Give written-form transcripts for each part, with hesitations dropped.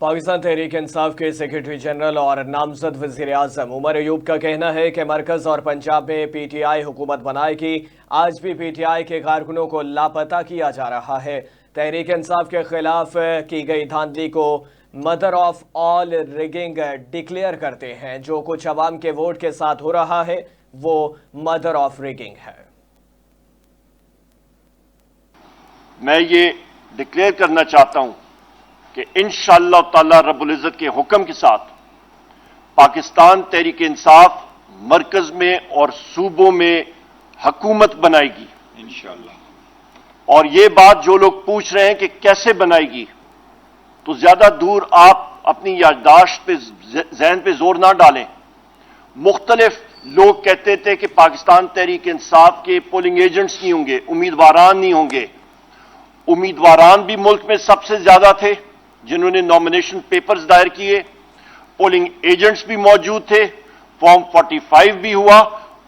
पाकिस्तान तहरीक इंसाफ के secretary general और नामजद वजीर आजम उमर अयूब का कहना है कि मरकज और पंजाब में पीटीआई हुकूमत बनाएगी। आज भी पीटीआई के कारकुनों को लापता किया जा रहा है। तहरीक इंसाफ के खिलाफ की गई धांधली को mother of all rigging declare करते हैं। जो कुछ अवाम के वोट के साथ हो रहा है वो मदर ऑफ रिगिंग है। मैं ये डिक्लेयर करना चाहता हूं कि इंशाअल्लाह ताला रब्बुल इज़्ज़त के हुक्म के साथ पाकिस्तान तहरीक इंसाफ मरकज में और सूबों में हुकूमत बनाएगी इंशाअल्लाह। और ये बात जो लोग पूछ रहे हैं कि कैसे बनाएगी, तो ज्यादा दूर आप अपनी याददाश्त पे ज़हन पे जोर ना डालें। मुख्तलिफ लोग कहते थे कि पाकिस्तान तहरीक इंसाफ के पोलिंग एजेंट्स नहीं होंगे, उम्मीदवारान नहीं होंगे। उम्मीदवारान भी मुल्क में सबसे ज्यादा थे जिन्होंने नॉमिनेशन पेपर्स दायर किए, पोलिंग एजेंट्स भी मौजूद थे, फॉर्म 45 भी हुआ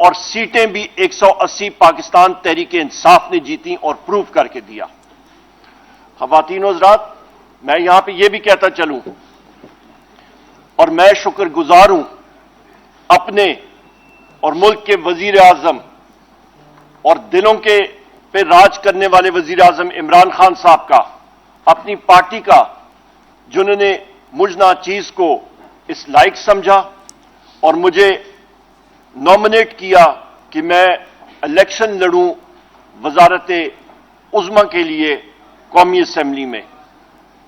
और सीटें भी 180 पाकिस्तान तहरीक इंसाफ ने जीती और प्रूव करके दिया। ख़वातीन और हज़रात, मैं यहां पे यह भी कहता चलूं और मैं शुक्रगुजार हूं अपने और मुल्क के वजीर आजम और दिलों के पे राज करने वाले वजीर आजम इमरान खान साहब का, अपनी पार्टी का, जिन्होंने मुझ नाचीज को इस लायक समझा और मुझे नॉमिनेट किया कि मैं इलेक्शन लड़ूं वजारत उज़्मा के लिए कौमी असेंबली में।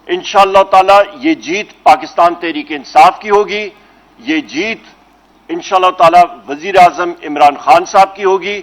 इंशाअल्लाह ताला ये जीत पाकिस्तान तहरीक इंसाफ की होगी। ये जीत इंशाअल्लाह ताला वजीर आजम इमरान खान साहब की होगी